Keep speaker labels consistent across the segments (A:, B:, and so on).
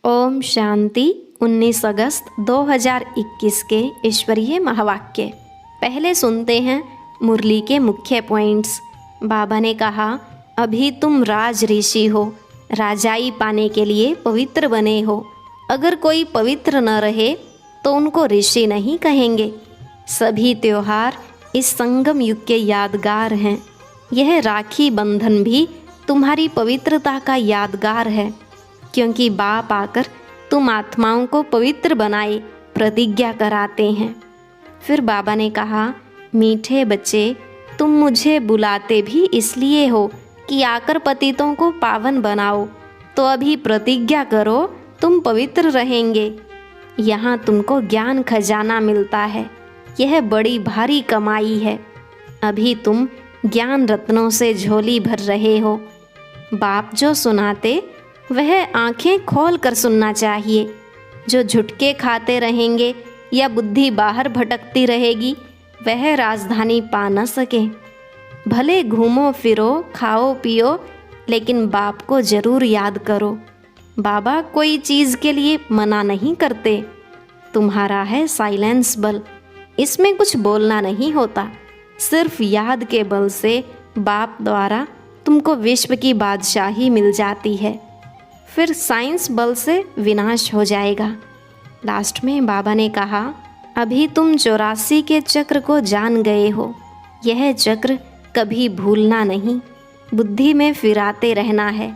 A: ओम शांति। 19 अगस्त 2021 के ईश्वरीय महावाक्य। पहले सुनते हैं मुरली के मुख्य पॉइंट्स। बाबा ने कहा, अभी तुम राज ऋषि हो, राजाई पाने के लिए पवित्र बने हो। अगर कोई पवित्र न रहे तो उनको ऋषि नहीं कहेंगे। सभी त्योहार इस संगम युग के यादगार हैं। यह राखी बंधन भी तुम्हारी पवित्रता का यादगार है, क्योंकि बाप आकर तुम आत्माओं को पवित्र बनाए प्रतिज्ञा कराते हैं। फिर बाबा ने कहा, मीठे बच्चे, तुम मुझे बुलाते भी इसलिए हो कि आकर पतितों को पावन बनाओ। तो अभी प्रतिज्ञा करो, तुम पवित्र रहेंगे। यहाँ तुमको ज्ञान खजाना मिलता है। यह बड़ी भारी कमाई है। अभी तुम ज्ञान रत्नों से झोली भर रहे हो। बाप जो सुनाते वह आंखें खोल कर सुनना चाहिए। जो झुटके खाते रहेंगे या बुद्धि बाहर भटकती रहेगी, वह राजधानी पा न सके। भले घूमो फिरो, खाओ पियो, लेकिन बाप को जरूर याद करो। बाबा कोई चीज़ के लिए मना नहीं करते। तुम्हारा है साइलेंस बल, इसमें कुछ बोलना नहीं होता। सिर्फ याद के बल से बाप द्वारा तुमको विश्व की बादशाही मिल जाती है। फिर साइंस बल से विनाश हो जाएगा। लास्ट में बाबा ने कहा, अभी तुम 84 के चक्र को जान गए हो। यह चक्र कभी भूलना नहीं, बुद्धि में फिराते रहना है।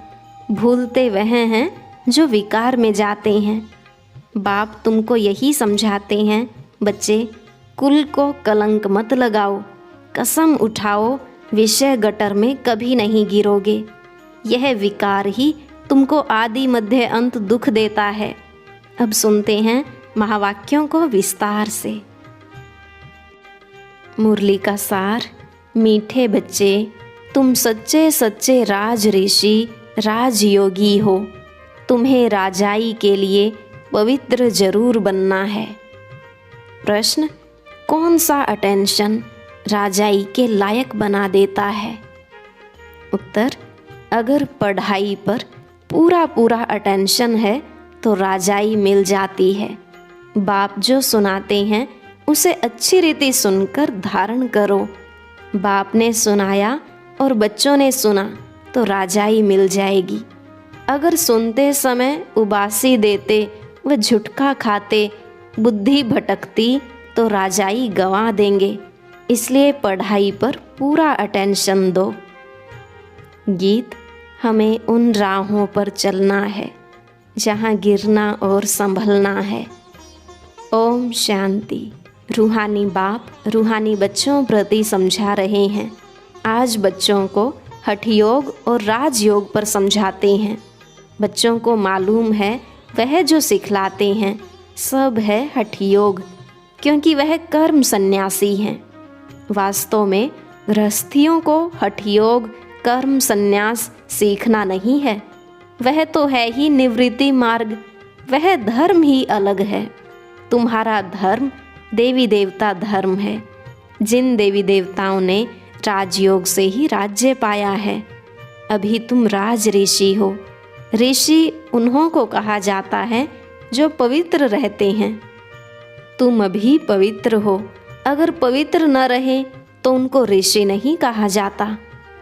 A: भूलते वह हैं जो विकार में जाते हैं। बाप तुमको यही समझाते हैं, बच्चे, कुल को कलंक मत लगाओ। कसम उठाओ, विषय गटर में कभी नहीं गिरोगे। यह विकार ही तुमको आदि मध्य अंत दुख देता है। अब सुनते हैं महावाक्यों को विस्तार से। मुरली का सार। मीठे बच्चे, तुम सच्चे सच्चे राज ऋषि, राजयोगी हो। तुम्हें राजाई के लिए पवित्र जरूर बनना है। प्रश्न, कौन सा अटेंशन राजाई के लायक बना देता है? उत्तर, अगर पढ़ाई पर पूरा अटेंशन है तो राजाई मिल जाती है। बाप जो सुनाते हैं उसे अच्छी रीति सुनकर धारण करो। बाप ने सुनाया और बच्चों ने सुना तो राजाई मिल जाएगी। अगर सुनते समय उबासी देते व झुटका खाते, बुद्धि भटकती, तो राजाई गंवा देंगे। इसलिए पढ़ाई पर पूरा अटेंशन दो। गीत। हमें उन राहों पर चलना है जहाँ गिरना और संभलना है। ओम शांति। रूहानी बाप रूहानी बच्चों प्रति समझा रहे हैं। आज बच्चों को हठ योग और राजयोग पर समझाते हैं। बच्चों को मालूम है वह जो सिखलाते हैं सब है हठ योग, क्योंकि वह कर्म सन्यासी हैं। वास्तव में गृहस्थियों को हठ योग कर्म संन्यास सीखना नहीं है। वह तो है ही निवृत्ति मार्ग। वह धर्म ही अलग है। तुम्हारा धर्म देवी देवता धर्म है। जिन देवी देवताओं ने राजयोग से ही राज्य पाया है। अभी तुम राज ऋषि हो। ऋषि उन्हों को कहा जाता है जो पवित्र रहते हैं। तुम अभी पवित्र हो। अगर पवित्र न रहे तो उनको ऋषि नहीं कहा जाता।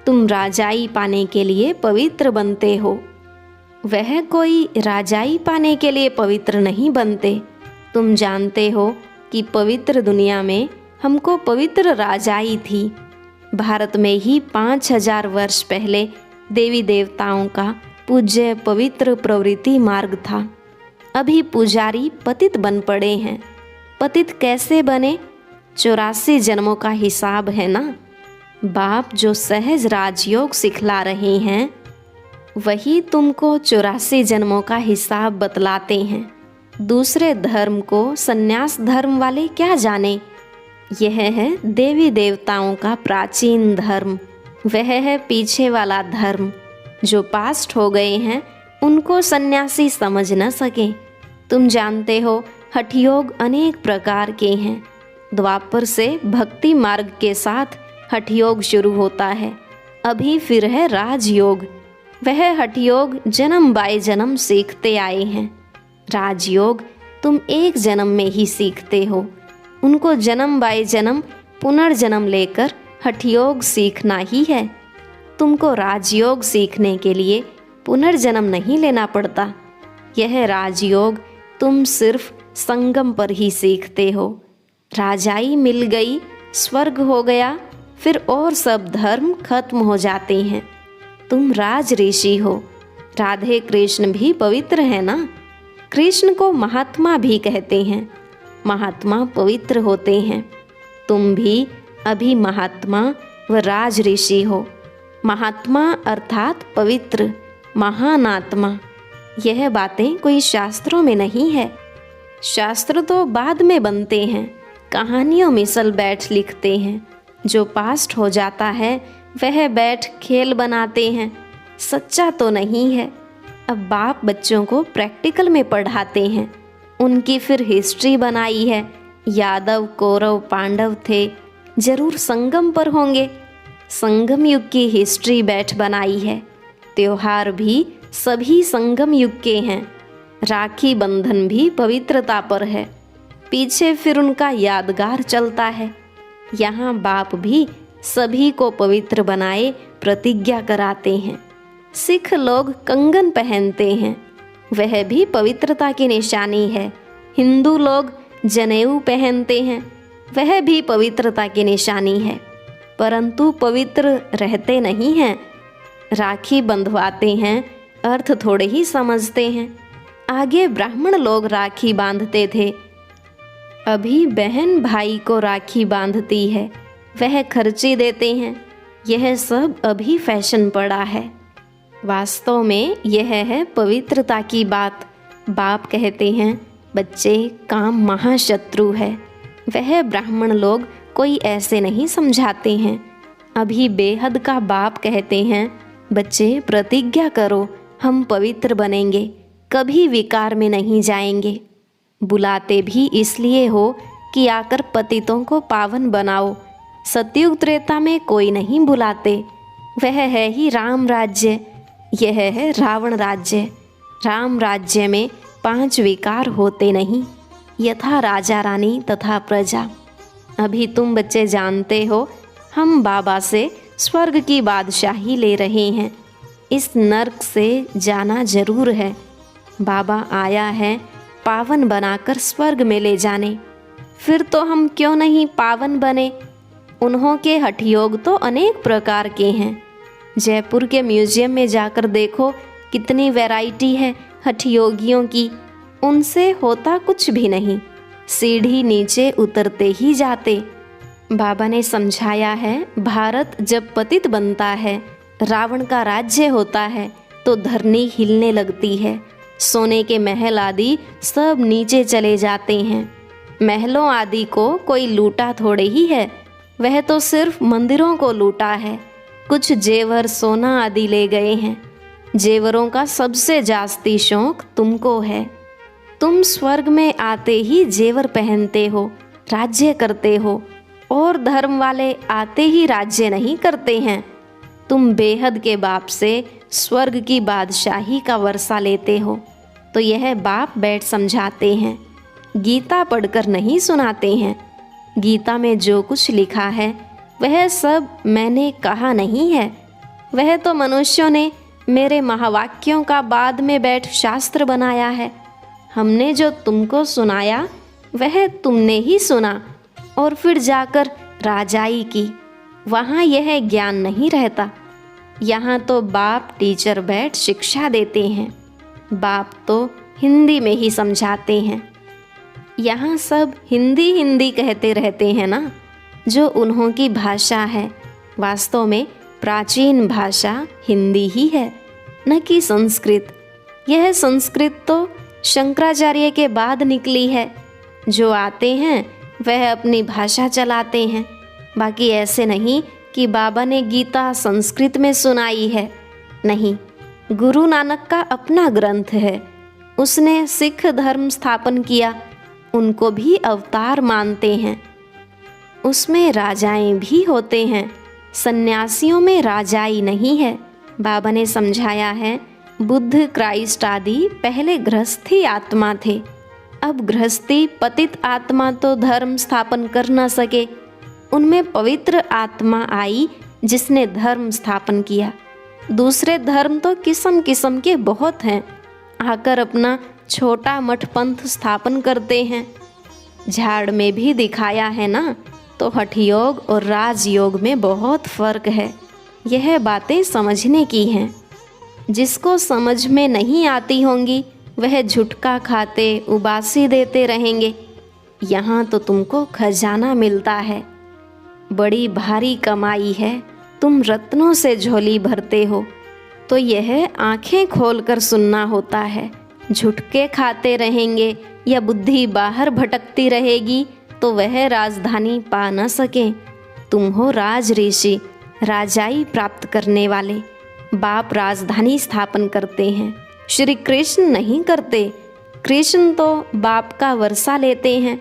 A: तुम राजाई पाने के लिए पवित्र बनते हो। वह कोई राजाई पाने के लिए पवित्र नहीं बनते। तुम जानते हो कि पवित्र दुनिया में हमको पवित्र राजाई थी। भारत में ही 5000 वर्ष पहले देवी देवताओं का पूज्य पवित्र प्रवृत्ति मार्ग था। अभी पुजारी पतित बन पड़े हैं। पतित कैसे बने? 84 जन्मों का हिसाब है ना। बाप जो सहज राजयोग सिखला रहे हैं वही तुमको 84 जन्मों का हिसाब बतलाते हैं। दूसरे धर्म को संन्यास धर्म वाले क्या जाने। यह है देवी देवताओं का प्राचीन धर्म। वह है पीछे वाला धर्म। जो पास्ट हो गए हैं उनको सन्यासी समझ न सके। तुम जानते हो हठ योग अनेक प्रकार के हैं। द्वापर से भक्ति मार्ग के साथ हठ योग शुरू होता है। अभी फिर है राजयोग। वह हठ योग जन्म बाय जन्म सीखते आए हैं। राजयोग तुम एक जन्म में ही सीखते हो, उनको जन्म बाय जन्म पुनर्जन्म लेकर हठयोग सीखना ही है। तुमको राजयोग सीखने के लिए पुनर्जन्म नहीं लेना पड़ता। यह राजयोग तुम सिर्फ संगम पर ही सीखते हो। राजाई मिल गई, स्वर्ग हो गया, फिर और सब धर्म खत्म हो जाते हैं। तुम राज ऋषि हो। राधे कृष्ण भी पवित्र है ना। कृष्ण को महात्मा भी कहते हैं। महात्मा पवित्र होते हैं। तुम भी अभी महात्मा व राज ऋषि हो। महात्मा अर्थात पवित्र, महान आत्मा। यह बातें कोई शास्त्रों में नहीं है। शास्त्र तो बाद में बनते हैं, कहानियों में सल बैठ लिखते हैं। जो पास्ट हो जाता है वह बैठ खेल बनाते हैं, सच्चा तो नहीं है। अब बाप बच्चों को प्रैक्टिकल में पढ़ाते हैं। उनकी फिर हिस्ट्री बनाई है। यादव, कौरव, पांडव थे, जरूर संगम पर होंगे। संगम युग की हिस्ट्री बैठ बनाई है। त्योहार भी सभी संगम युग के हैं। राखी बंधन भी पवित्रता पर है। पीछे फिर उनका यादगार चलता है। यहाँ बाप भी सभी को पवित्र बनाए प्रतिज्ञा कराते हैं। सिख लोग कंगन पहनते हैं, वह भी पवित्रता की निशानी है। हिंदू लोग जनेऊ पहनते हैं, वह भी पवित्रता की निशानी है, परंतु पवित्र रहते नहीं हैं। राखी बंधवाते हैं, अर्थ थोड़े ही समझते हैं। आगे ब्राह्मण लोग राखी बांधते थे, अभी बहन भाई को राखी बांधती है, वह खर्ची देते हैं। यह सब अभी फैशन पड़ा है। वास्तव में यह है पवित्रता की बात। बाप कहते हैं बच्चे, काम महाशत्रु है। वह ब्राह्मण लोग कोई ऐसे नहीं समझाते हैं। अभी बेहद का बाप कहते हैं बच्चे प्रतिज्ञा करो, हम पवित्र बनेंगे, कभी विकार में नहीं जाएंगे। बुलाते भी इसलिए हो कि आकर पतितों को पावन बनाओ। सतयुग त्रेता में कोई नहीं बुलाते, वह है ही राम राज्य। यह है रावण राज्य। राम राज्य में 5 विकार होते नहीं, यथा राजा रानी तथा प्रजा। अभी तुम बच्चे जानते हो, हम बाबा से स्वर्ग की बादशाही ले रहे हैं। इस नर्क से जाना जरूर है। बाबा आया है पावन बनाकर स्वर्ग में ले जाने। फिर तो हम क्यों नहीं पावन बने। उन्हों के हठयोग तो अनेक प्रकार के हैं। जयपुर के म्यूजियम में जाकर देखो, कितनी वैरायटी है हठयोगियों की। उनसे होता कुछ भी नहीं, सीढ़ी नीचे उतरते ही जाते। बाबा ने समझाया है, भारत जब पतित बनता है, रावण का राज्य होता है, तो धरनी हिलने लगती है। सोने के महल आदि सब नीचे चले जाते हैं। महलों आदि को कोई लूटा थोड़े ही है, वह तो सिर्फ मंदिरों को लूटा है। कुछ जेवर सोना आदि ले गए हैं। जेवरों का सबसे जास्ती शौक तुमको है। तुम स्वर्ग में आते ही जेवर पहनते हो, राज्य करते हो, और धर्म वाले आते ही राज्य नहीं करते हैं। तुम बेहद के बाप से स्वर्ग की बादशाही का वर्षा लेते हो, तो यह बाप बैठ समझाते हैं। गीता पढ़कर नहीं सुनाते हैं। गीता में जो कुछ लिखा है वह सब मैंने कहा नहीं है। वह तो मनुष्यों ने मेरे महावाक्यों का बाद में बैठ शास्त्र बनाया है। हमने जो तुमको सुनाया वह तुमने ही सुना और फिर जाकर राजाई की। वहाँ यह ज्ञान नहीं रहता। यहाँ तो बाप टीचर बैठ शिक्षा देते हैं। बाप तो हिंदी में ही समझाते हैं। यहाँ सब हिंदी हिंदी कहते रहते हैं ना, जो उन्हों की भाषा है। वास्तव में प्राचीन भाषा हिंदी ही है, न कि संस्कृत। यह संस्कृत तो शंकराचार्य के बाद निकली है। जो आते हैं वह अपनी भाषा चलाते हैं। बाकी ऐसे नहीं कि बाबा ने गीता संस्कृत में सुनाई है। नहीं, गुरु नानक का अपना ग्रंथ है। उसने सिख धर्म स्थापन किया। उनको भी अवतार मानते हैं। उसमें राजाएं भी होते हैं। सन्यासियों में राजाई नहीं है। बाबा ने समझाया है, बुद्ध, क्राइस्ट आदि पहले गृहस्थी आत्मा थे। अब गृहस्थी पतित आत्मा तो धर्म स्थापन कर न सके, उनमें पवित्र आत्मा आई जिसने धर्म स्थापन किया। दूसरे धर्म तो किस्म किस्म के बहुत हैं, आकर अपना छोटा मठ पंथ स्थापन करते हैं। झाड़ में भी दिखाया है ना, तो हठ योग और राजयोग में बहुत फर्क है। यह बातें समझने की हैं। जिसको समझ में नहीं आती होंगी वह झुटका खाते उबासी देते रहेंगे। यहाँ तो तुमको खजाना मिलता है, बड़ी भारी कमाई है, तुम रत्नों से झोली भरते हो, तो यह आंखें खोलकर सुनना होता है। झुटके खाते रहेंगे या बुद्धि बाहर भटकती रहेगी तो वह राजधानी पा न सके। तुम हो राज ऋषि, राजाई प्राप्त करने वाले। बाप राजधानी स्थापन करते हैं, श्री कृष्ण नहीं करते। कृष्ण तो बाप का वर्षा लेते हैं।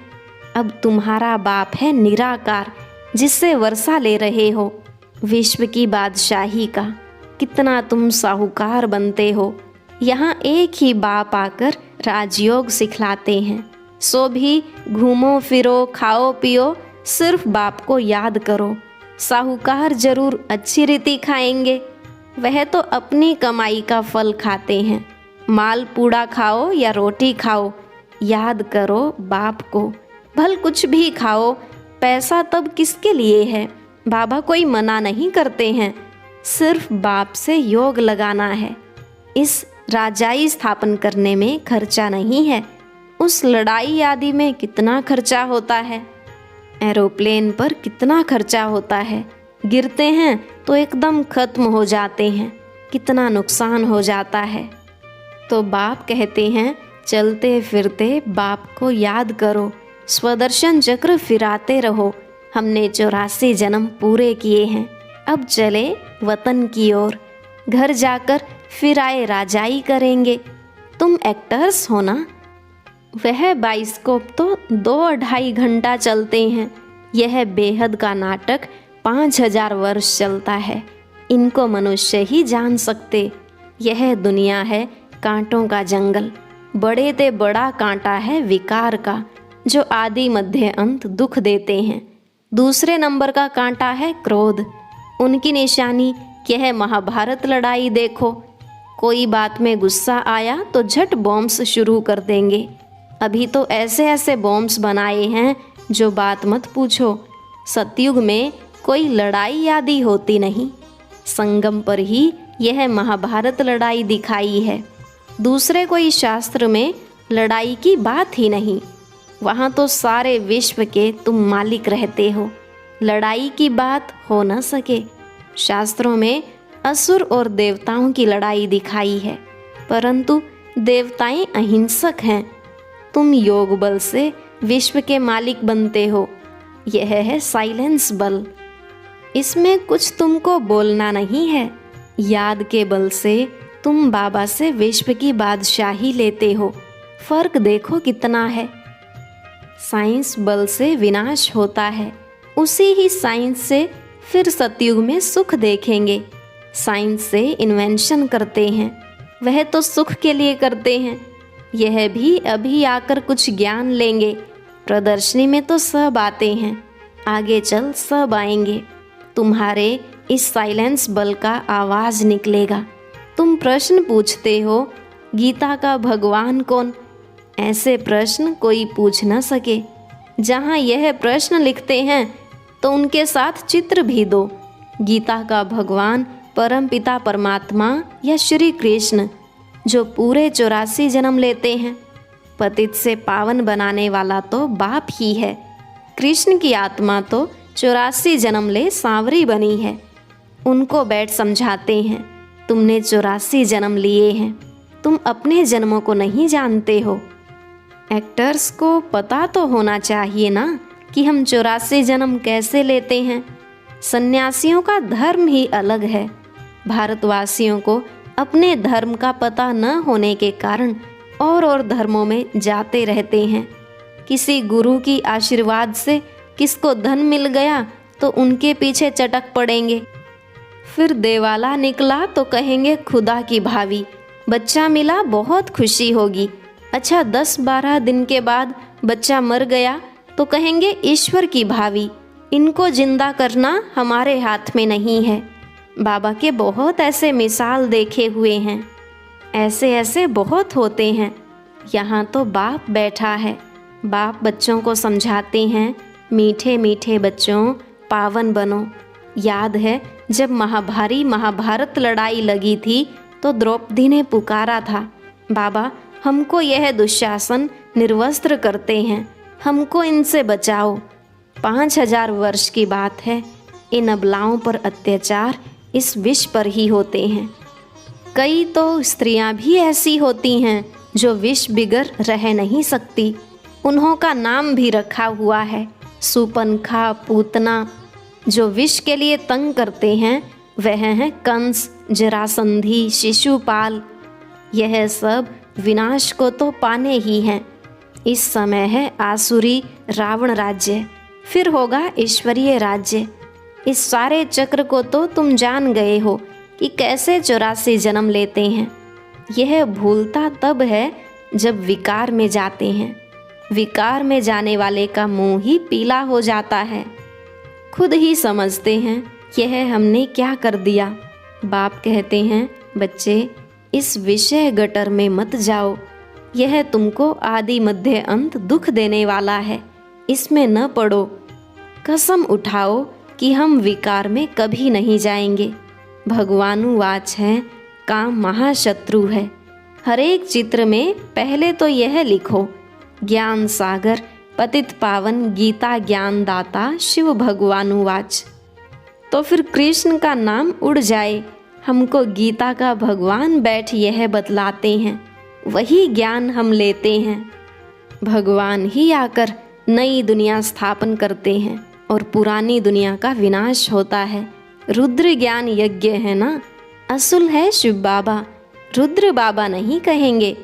A: अब तुम्हारा बाप है निराकार, जिससे वर्षा ले रहे हो। विश्व की बादशाही का कितना तुम साहूकार बनते हो। यहाँ एक ही बाप आकर राजयोग सिखलाते हैं, सो भी घूमो फिरो खाओ पियो, सिर्फ बाप को याद करो। साहूकार जरूर अच्छी रीति खाएंगे, वह तो अपनी कमाई का फल खाते हैं। माल पूड़ा खाओ या रोटी खाओ, याद करो बाप को। भल कुछ भी खाओ, पैसा तब किसके लिए है? बाबा कोई मना नहीं करते हैं, सिर्फ बाप से योग लगाना है। इस राजाई स्थापन करने में खर्चा नहीं है, उस लड़ाई आदि में कितना खर्चा होता है। एरोप्लेन पर कितना खर्चा होता है, गिरते हैं तो एकदम खत्म हो जाते हैं, कितना नुकसान हो जाता है। तो बाप कहते हैं चलते फिरते बाप को याद करो, स्वदर्शन चक्र फिराते रहो। हमने 84 जन्म पूरे किए हैं, अब चले वतन की ओर। घर जाकर फिर आए राजाई करेंगे। तुम एक्टर्स हो ना? वह बाइस्कोप तो 2-2.5 घंटा चलते हैं, यह बेहद का नाटक 5000 वर्ष चलता है। इनको मनुष्य ही जान सकते। यह दुनिया है कांटों का जंगल, बड़े ते बड़ा कांटा है विकार का, जो आदि मध्य अंत दुख देते हैं। दूसरे नंबर का कांटा है क्रोध, उनकी निशानी यह महाभारत लड़ाई देखो। कोई बात में गुस्सा आया तो झट बॉम्ब्स शुरू कर देंगे। अभी तो ऐसे ऐसे बॉम्ब्स बनाए हैं जो बात मत पूछो। सतयुग में कोई लड़ाई आदि होती नहीं, संगम पर ही यह महाभारत लड़ाई दिखाई है। दूसरे कोई शास्त्र में लड़ाई की बात ही नहीं। वहाँ तो सारे विश्व के तुम मालिक रहते हो, लड़ाई की बात हो न सके। शास्त्रों में असुर और देवताओं की लड़ाई दिखाई है, परंतु देवताएं अहिंसक हैं। तुम योग बल से विश्व के मालिक बनते हो, यह है साइलेंस बल। इसमें कुछ तुमको बोलना नहीं है। याद के बल से तुम बाबा से विश्व की बादशाही लेते हो, फर्क देखो कितना है। साइंस बल से विनाश होता है, उसी ही साइंस से फिर सतयुग में सुख देखेंगे। साइंस से इन्वेंशन करते हैं, वह तो सुख के लिए करते हैं। यह भी अभी आकर कुछ ज्ञान लेंगे। प्रदर्शनी में तो सब आते हैं, आगे चल सब आएंगे। तुम्हारे इस साइलेंस बल का आवाज़ निकलेगा। तुम प्रश्न पूछते हो गीता का भगवान कौन? ऐसे प्रश्न कोई पूछ न सके। जहाँ यह प्रश्न लिखते हैं तो उनके साथ चित्र भी दो। गीता का भगवान परम पिता परमात्मा या श्री कृष्ण, जो पूरे 84 जन्म लेते हैं। पतित से पावन बनाने वाला तो बाप ही है। कृष्ण की आत्मा तो 84 जन्म ले सांवरी बनी है। उनको बैठ समझाते हैं, तुमने 84 जन्म लिए हैं, तुम अपने जन्मों को नहीं जानते हो। एक्टर्स को पता तो होना चाहिए ना कि हम 84 जन्म कैसे लेते हैं। सन्यासियों का धर्म ही अलग है। भारतवासियों को अपने धर्म का पता न होने के कारण और धर्मों में जाते रहते हैं। किसी गुरु की आशीर्वाद से किसको धन मिल गया तो उनके पीछे चटक पड़ेंगे। फिर देवाला निकला तो कहेंगे खुदा की भावी। बच्चा मिला, बहुत खुशी होगी। अच्छा 10-12 दिन के बाद बच्चा मर गया तो कहेंगे ईश्वर की भावी, इनको जिंदा करना हमारे हाथ में नहीं है। बाबा के बहुत ऐसे मिसाल देखे हुए हैं, ऐसे ऐसे बहुत होते हैं। यहाँ तो बाप बैठा है, बाप बच्चों को समझाते हैं, मीठे मीठे बच्चों पावन बनो। याद है जब महाभारत लड़ाई लगी थी तो द्रौपदी ने पुकारा था, बाबा हमको यह दुशासन निर्वस्त्र करते हैं, हमको इनसे बचाओ। 5000 वर्ष की बात है, इन अबलाओं पर अत्याचार इस विष पर ही होते हैं। कई तो स्त्रियां भी ऐसी होती हैं जो विष बिगर रह नहीं सकती। उन्हों का नाम भी रखा हुआ है, सुपनखा, पूतना। जो विष के लिए तंग करते हैं वह हैं कंस, जरासंधी, शिशुपाल। यह सब विनाश को तो पाने ही हैं। इस समय है आसुरी रावण राज्य, फिर होगा ईश्वरीय राज्य। इस सारे चक्र को तो तुम जान गए हो कि कैसे 84 जन्म लेते हैं। यह भूलता तब है जब विकार में जाते हैं। विकार में जाने वाले का मुंह ही पीला हो जाता है। खुद ही समझते हैं यह हमने क्या कर दिया। बाप कहते हैं, बच्चे इस विषय गटर में मत जाओ, यह तुमको आदि मध्य अंत दुख देने वाला है, इसमें न पड़ो। कसम उठाओ कि हम विकार में कभी नहीं जाएंगे। भगवानुवाच है, काम महाशत्रु है। हर एक चित्र में पहले तो यह लिखो, ज्ञान सागर पतित पावन गीता ज्ञान दाता शिव भगवानुवाच। तो फिर कृष्ण का नाम उड़ जाए। हमको गीता का भगवान बैठ यह बतलाते हैं, वही ज्ञान हम लेते हैं। भगवान ही आकर नई दुनिया स्थापन करते हैं और पुरानी दुनिया का विनाश होता है। रुद्र ज्ञान यज्ञ है ना, असुल है शिव बाबा, रुद्र बाबा नहीं कहेंगे।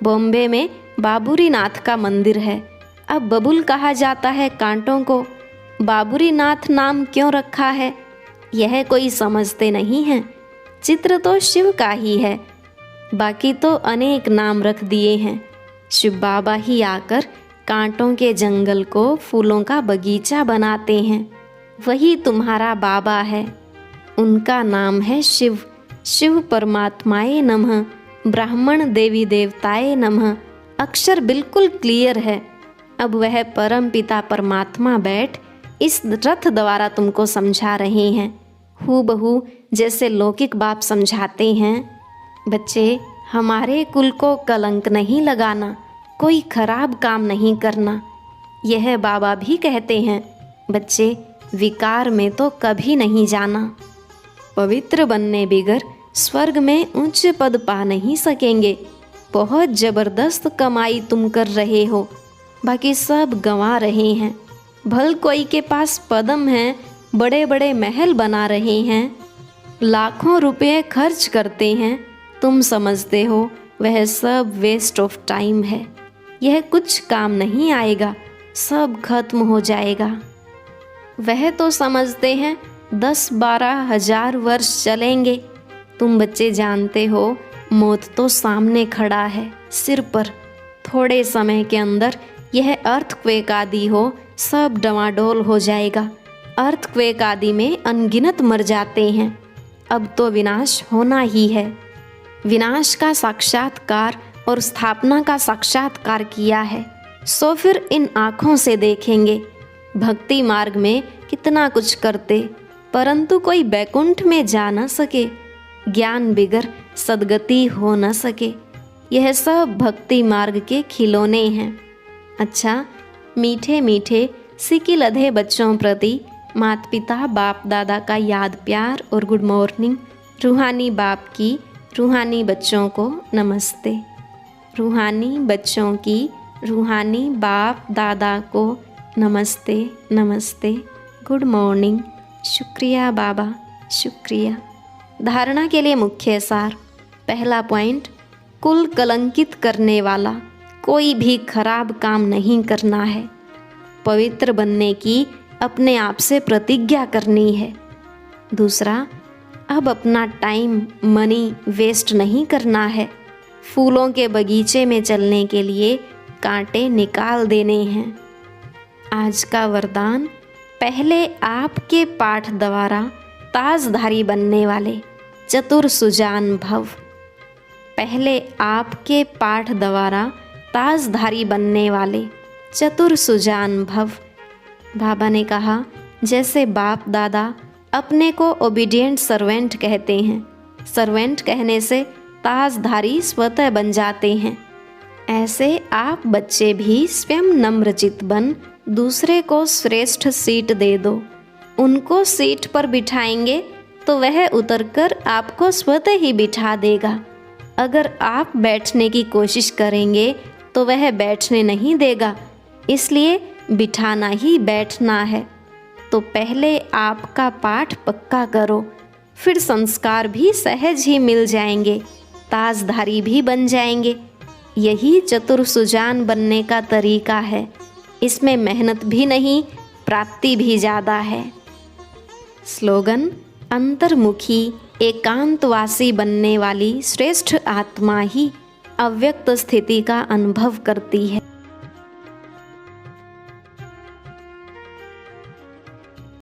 A: बॉम्बे में बाबूरी नाथ का मंदिर है, अब बबुल कहा जाता है कांटों को। बाबूरी नाथ नाम क्यों रखा है यह कोई समझते नहीं हैं। चित्र तो शिव का ही है, बाकी तो अनेक नाम रख दिए हैं। शिव बाबा ही आकर कांटों के जंगल को फूलों का बगीचा बनाते हैं, वही तुम्हारा बाबा है। उनका नाम है शिव। शिव परमात्माए नमः, ब्राह्मण देवी देवताए नमः। अक्षर बिल्कुल क्लियर है। अब वह परम पिता परमात्मा बैठ इस रथ द्वारा तुमको समझा रहे हैं, हूबहू जैसे लौकिक बाप समझाते हैं। बच्चे हमारे कुल को कलंक नहीं लगाना, कोई खराब काम नहीं करना, यह बाबा भी कहते हैं। बच्चे विकार में तो कभी नहीं जाना। पवित्र बनने बिगर स्वर्ग में उच्च पद पा नहीं सकेंगे। बहुत जबरदस्त कमाई तुम कर रहे हो, बाकी सब गंवा रहे हैं। भल कोई के पास पदम है, बड़े बड़े महल बना रहे हैं, लाखों रुपए खर्च करते हैं। तुम समझते हो वह सब वेस्ट ऑफ टाइम है, यह कुछ काम नहीं आएगा, सब खत्म हो जाएगा। वह तो समझते हैं 10-12 हजार वर्ष चलेंगे। तुम बच्चे जानते हो मौत तो सामने खड़ा है, सिर पर। थोड़े समय के अंदर यह अर्थक्वेक आदि हो, सब डवाडोल हो जाएगा। अर्थक्वेक आदि में अनगिनत मर जाते हैं। अब तो विनाश होना ही है। विनाश का साक्षात्कार और स्थापना का साक्षात्कार किया है, सो फिर इन आँखों से देखेंगे। भक्ति मार्ग में कितना कुछ करते, परंतु कोई बैकुंठ में जा न सके, ज्ञान बिगर सद्गति हो न सके। यह सब भक्ति मार्ग के खिलौने हैं। अच्छा, मीठे मीठे सिकी लधे बच्चों प्रति माता पिता बाप दादा का याद प्यार और गुड मॉर्निंग। रूहानी बाप की रूहानी बच्चों को नमस्ते। रूहानी बच्चों की रूहानी बाप दादा को नमस्ते नमस्ते, गुड मॉर्निंग। शुक्रिया बाबा, शुक्रिया। धारणा के लिए मुख्य सार। पहला पॉइंट, कुल कलंकित करने वाला कोई भी खराब काम नहीं करना है। पवित्र बनने की अपने आप से प्रतिज्ञा करनी है। दूसरा, अब अपना टाइम मनी वेस्ट नहीं करना है, फूलों के बगीचे में चलने के लिए कांटे निकाल देने हैं। आज का वरदान, पहले आपके पाठ द्वारा ताजधारी बनने वाले चतुर सुजान भव। पहले आपके पाठ द्वारा ताजधारी बनने वाले चतुर सुजान भव। बाबा ने कहा, जैसे बाप दादा अपने को ओबीडिएंट सर्वेंट कहते हैं, सर्वेंट कहने से ताजधारी स्वतः बन जाते हैं, ऐसे आप बच्चे भी स्वयं नम्रचित बन दूसरे को श्रेष्ठ सीट दे दो। उनको सीट पर बिठाएंगे तो वह उतरकर आपको स्वतः ही बिठा देगा। अगर आप बैठने की कोशिश करेंगे तो वह बैठने नहीं देगा, इसलिए बिठाना ही बैठना है। तो पहले आपका पाठ पक्का करो, फिर संस्कार भी सहज ही मिल जाएंगे, ताजधारी भी बन जाएंगे। यही चतुर सुजान बनने का तरीका है। इसमें मेहनत भी नहीं, प्राप्ति भी ज़्यादा है। स्लोगन, अंतर्मुखी एकांतवासी बनने वाली श्रेष्ठ आत्मा ही अव्यक्त स्थिति का अनुभव करती है।